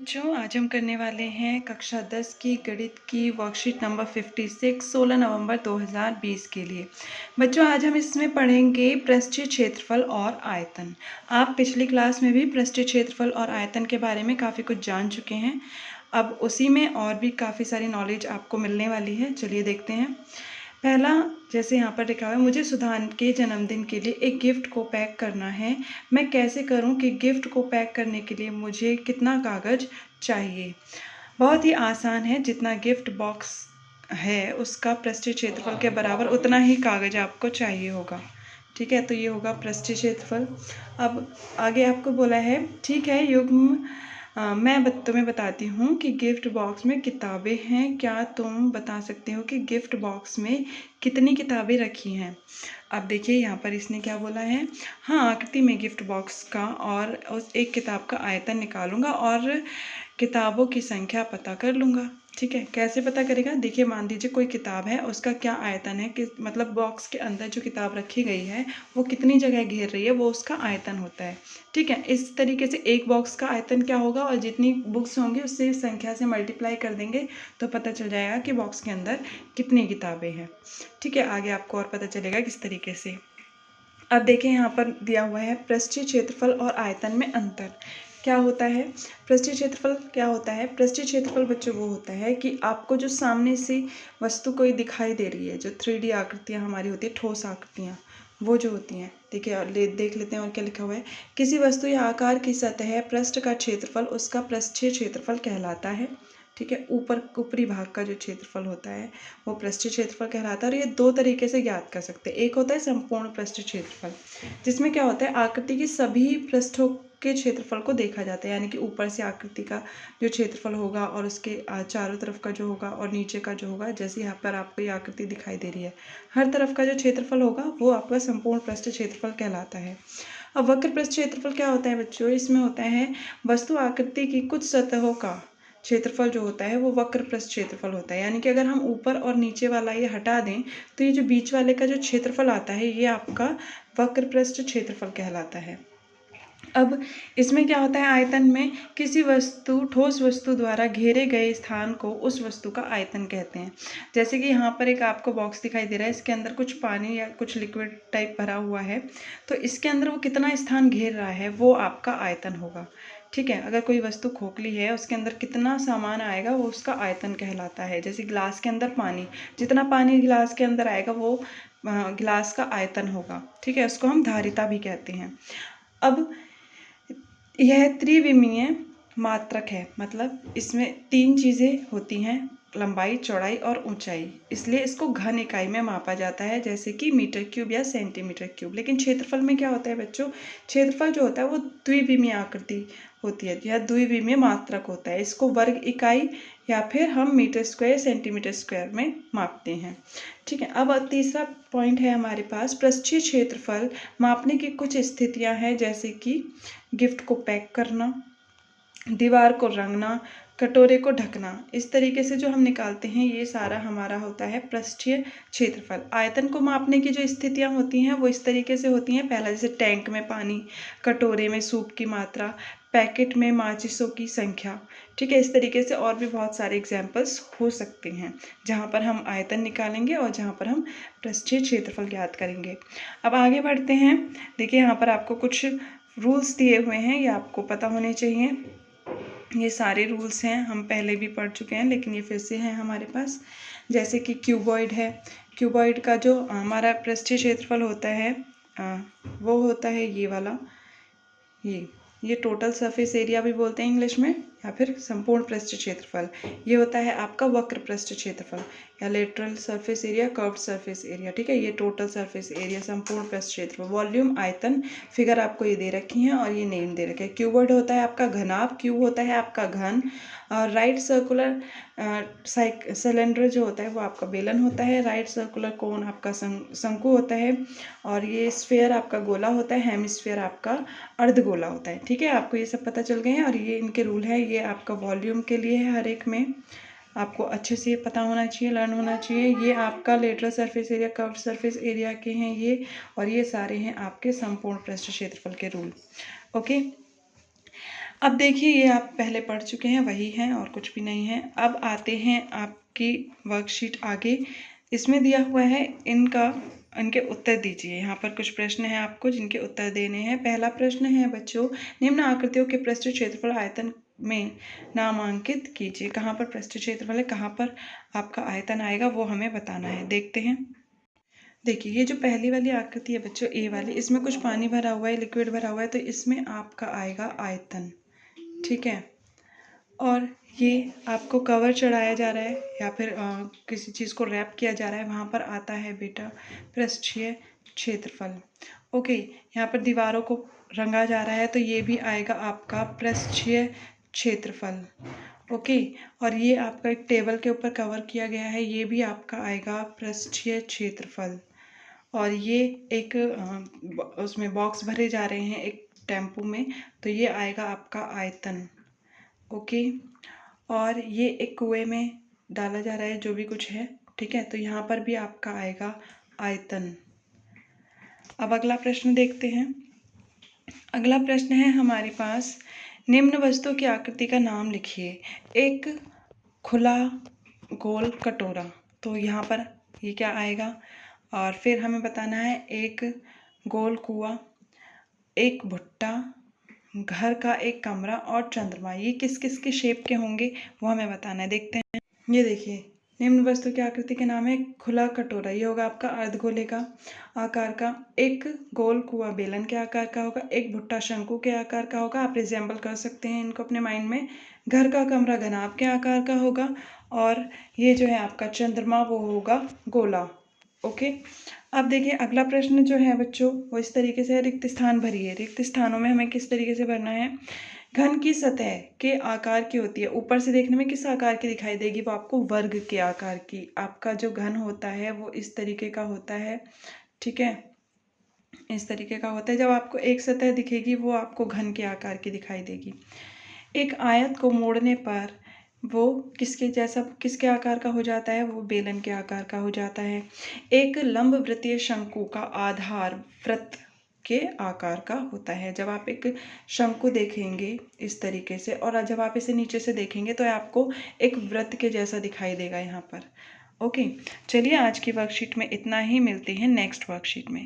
बच्चों, आज हम करने वाले हैं कक्षा 10 की गणित की वर्कशीट नंबर 56 16 नवंबर 2020 के लिए। बच्चों, आज हम इसमें पढ़ेंगे पृष्ठीय क्षेत्रफल और आयतन। आप पिछली क्लास में भी पृष्ठीय क्षेत्रफल और आयतन के बारे में काफ़ी कुछ जान चुके हैं। अब उसी में और भी काफ़ी सारी नॉलेज आपको मिलने वाली है। चलिए देखते हैं। पहला, जैसे यहाँ पर लिखा हुआ है, मुझे सुधान के जन्मदिन के लिए एक गिफ्ट को पैक करना है। मैं कैसे करूँ कि गिफ्ट को पैक करने के लिए मुझे कितना कागज़ चाहिए। बहुत ही आसान है, जितना गिफ्ट बॉक्स है उसका पृष्ठीय क्षेत्रफल के बराबर उतना ही कागज़ आपको चाहिए होगा। ठीक है, तो ये होगा पृष्ठीय क्षेत्रफल। अब आगे आपको बोला है, ठीक है युग्म मैं तुम्हें बताती हूँ कि गिफ्ट बॉक्स में किताबें हैं। क्या तुम बता सकते हो कि गिफ्ट बॉक्स में कितनी किताबें रखी हैं। अब देखिए यहाँ पर इसने क्या बोला है, हाँ आकृति में गिफ्ट बॉक्स का और उस एक किताब का आयतन निकालूंगा और किताबों की संख्या पता कर लूँगा। ठीक है, कैसे पता करेगा। देखिए, मान लीजिए कोई किताब है, उसका क्या आयतन है, कि मतलब बॉक्स के अंदर जो किताब रखी गई है वो कितनी जगह घेर रही है, वो उसका आयतन होता है। ठीक है, इस तरीके से एक बॉक्स का आयतन क्या होगा और जितनी बुक्स होंगी उससे संख्या से मल्टीप्लाई कर देंगे तो पता चल जाएगा कि बॉक्स के अंदर कितनी किताबें हैं। ठीक है, आगे आपको और पता चलेगा किस तरीके से। अब देखें, यहाँ पर दिया हुआ है पृष्ठीय क्षेत्रफल और आयतन में अंतर क्या होता है। पृष्ठीय क्षेत्रफल क्या होता है। पृष्ठीय क्षेत्रफल बच्चों वो होता है कि आपको जो सामने से वस्तु कोई दिखाई दे रही है, जो 3D आकृतियाँ हमारी होती है, ठोस आकृतियाँ, वो जो होती हैं। देखिए और देख लेते हैं और क्या लिखा हुआ है। किसी वस्तु या आकार की सतह पृष्ठ का क्षेत्रफल उसका पृष्ठीय क्षेत्रफल कहलाता है। ठीक है, ऊपरी भाग का जो क्षेत्रफल होता है वो पृष्ठीय क्षेत्रफल कहलाता है। और ये दो तरीके से ज्ञात कर सकते हैं। एक होता है संपूर्ण पृष्ठीय क्षेत्रफल, जिसमें क्या होता है, आकृति की सभी पृष्ठों के क्षेत्रफल को देखा जाता है। यानी कि ऊपर से आकृति का जो क्षेत्रफल होगा और उसके चारों तरफ का जो होगा और नीचे का जो होगा, जैसे यहाँ पर आपको ये आकृति दिखाई दे रही है, हर तरफ का जो क्षेत्रफल होगा वो आपका संपूर्ण पृष्ठीय क्षेत्रफल कहलाता है। अब वक्र पृष्ठीय क्षेत्रफल क्या होता है बच्चों। इसमें होता है वस्तु आकृति की कुछ सतहों का क्षेत्रफल जो होता है वो वक्र पृष्ठ क्षेत्रफल होता है। यानी कि अगर हम ऊपर और नीचे वाला ये हटा दें तो ये जो बीच वाले का जो क्षेत्रफल आता है ये आपका वक्र पृष्ठ क्षेत्रफल कहलाता है। अब इसमें क्या होता है, आयतन में किसी वस्तु ठोस वस्तु द्वारा घेरे गए स्थान को उस वस्तु का आयतन कहते हैं। जैसे कि यहाँ पर एक आपको बॉक्स दिखाई दे रहा है, इसके अंदर कुछ पानी या कुछ लिक्विड टाइप भरा हुआ है, तो इसके अंदर वो कितना स्थान घेर रहा है वो आपका आयतन होगा। ठीक है, अगर कोई वस्तु खोखली है उसके अंदर कितना सामान आएगा वो उसका आयतन कहलाता है। जैसे गिलास के अंदर पानी, जितना पानी गिलास के अंदर आएगा वो गिलास का आयतन होगा। ठीक है, उसको हम धारिता भी कहते हैं। अब यह त्रिविमीय मात्रक है, मतलब इसमें तीन चीज़ें होती हैं, लंबाई, चौड़ाई और ऊंचाई, इसलिए इसको घन इकाई में मापा जाता है, जैसे कि मीटर क्यूब या सेंटीमीटर क्यूब। लेकिन क्षेत्रफल में क्या होता है बच्चों, क्षेत्रफल जो होता है वो द्विविमीय आकृति होती है या द्विविमीय मात्रक होता है। इसको वर्ग इकाई या फिर हम मीटर स्क्वायर सेंटीमीटर स्क्वायर में मापते हैं। ठीक है, अब तीसरा पॉइंट है हमारे पास, पृष्ठीय क्षेत्रफल मापने की कुछ स्थितियां हैं, जैसे कि गिफ्ट को पैक करना, दीवार को रंगना, कटोरे को ढकना। इस तरीके से जो हम निकालते हैं ये सारा हमारा होता है पृष्ठीय क्षेत्रफल। आयतन को मापने की जो स्थितियां होती हैं वो इस तरीके से होती हैं। पहला, जैसे टैंक में पानी, कटोरे में सूप की मात्रा, पैकेट में माचिसों की संख्या। ठीक है, इस तरीके से और भी बहुत सारे एग्जाम्पल्स हो सकते हैं जहाँ पर हम आयतन निकालेंगे और जहाँ पर हम पृष्ठीय क्षेत्रफल ज्ञात करेंगे। अब आगे बढ़ते हैं। देखिए, यहाँ पर आपको कुछ रूल्स दिए हुए हैं, ये आपको पता होने चाहिए। ये सारे रूल्स हैं, हम पहले भी पढ़ चुके हैं लेकिन ये फिर से हैं हमारे पास। जैसे कि क्यूबॉइड है, क्यूबॉइड का जो हमारा पृष्ठीय क्षेत्रफल होता है वो होता है ये वाला, ये टोटल सरफेस एरिया भी बोलते हैं इंग्लिश में, या फिर संपूर्ण पृष्ठीय क्षेत्रफल। ये होता है आपका वक्र पृष्ठीय क्षेत्रफल या lateral surface area, curved surface area. ठीक है, ये टोटल सरफेस एरिया, संपूर्ण पृष्ठीय क्षेत्रफल। वॉल्यूम, आयतन, फिगर आपको ये दे रखी हैं और ये नेम दे रखे हैं। क्यूबॉइड होता है आपका घनाभ, क्यूब होता है आपका घन, और राइट सर्कुलर सिलेंडर जो होता है वो आपका बेलन होता है, राइट सर्कुलर कोन आपका शंकु होता है, और ये स्फीयर आपका गोला होता है, हेमिस्फीयर आपका अर्धगोला होता है। ठीक है, आपको ये सब पता चल गए हैं और ये इनके रूल है। ये आपका वॉल्यूम के लिए है, हर एक में आपको अच्छे से पता होना चाहिए, लर्न होना चाहिए। ये आपका lateral surface area, curved surface area के हैं ये, और ये सारे हैं आपके संपूर्ण पृष्ठीय क्षेत्रफल के रूल। ओके, अब देखिए ये आप पहले पढ़ चुके हैं, वही हैं और कुछ भी नहीं है। अब आते हैं आपकी वर्कशीट आगे। इसमें दिया हुआ है इनके उत्तर दीजिए। यहाँ पर कुछ प्रश्न हैं आपको जिनके उत्तर देने हैं। पहला प्रश्न है बच्चों, निम्न आकृतियों के पृष्ठ क्षेत्रफल आयतन में नामांकित कीजिए। कहाँ पर पृष्ठ क्षेत्रफल है, कहाँ पर आपका आयतन आएगा, वो हमें बताना है। देखते हैं। देखिए ये जो पहली वाली आकृति है बच्चों, ए वाली, इसमें कुछ पानी भरा हुआ है, लिक्विड भरा हुआ है, तो इसमें आपका आएगा आयतन। ठीक है। और ये आपको कवर चढ़ाया जा रहा है या फिर किसी चीज़ को रैप किया जा रहा है, वहाँ पर आता है बेटा पृष्ठीय क्षेत्रफल। ओके, यहाँ पर दीवारों को रंगा जा रहा है, तो ये भी आएगा आपका पृष्ठीय क्षेत्रफल। ओके, और ये आपका एक टेबल के ऊपर कवर किया गया है, ये भी आपका आएगा पृष्ठीय क्षेत्रफल। और ये एक उसमें बॉक्स भरे जा रहे हैं एक टेम्पो में, तो ये आएगा आपका आयतन। ओके, और ये एक कुएं में डाला जा रहा है जो भी कुछ है। ठीक है, तो यहाँ पर भी आपका आएगा आयतन। अब अगला प्रश्न देखते हैं। अगला प्रश्न है हमारे पास, निम्न वस्तु की आकृति का नाम लिखिए। एक खुला गोल कटोरा, तो यहाँ पर ये क्या आएगा। और फिर हमें बताना है एक गोल कुआं, एक भुट्टा, घर का एक कमरा और चंद्रमा। ये किस किस के शेप के होंगे वो हमें बताना है। देखते हैं। ये देखिए, निम्न वस्तु की आकृति के नाम है खुला कटोरा, ये होगा आपका अर्धगोले का आकार का। एक गोल कुआं बेलन के आकार का होगा। एक भुट्टा शंकु के आकार का होगा, आप रिजेंबल कर सकते हैं इनको अपने माइंड में। घर का कमरा घनाभ के आकार का होगा। और ये जो है आपका चंद्रमा वो होगा गोला। ओके, अब देखिए अगला प्रश्न जो है बच्चों वो इस तरीके से है, रिक्त स्थान भरिए। रिक्त स्थानों में हमें किस तरीके से भरना है। घन की सतह के आकार की होती है, ऊपर से देखने में किस आकार की दिखाई देगी, वो आपको वर्ग के आकार की। आपका जो घन होता है वो इस तरीके का होता है। ठीक है, इस तरीके का होता है। जब आपको एक सतह दिखेगी वो आपको घन के आकार की दिखाई देगी। एक आयत को मोड़ने पर वो किसके आकार का हो जाता है, वो बेलन के आकार का हो जाता है। एक लंब वृत्तीय शंकु का आधार वृत्त के आकार का होता है। जब आप एक शंकु देखेंगे इस तरीके से, और जब आप इसे नीचे से देखेंगे तो आपको एक वृत्त के जैसा दिखाई देगा यहाँ पर। ओके, चलिए आज की वर्कशीट में इतना ही, मिलते हैं नेक्स्ट वर्कशीट में।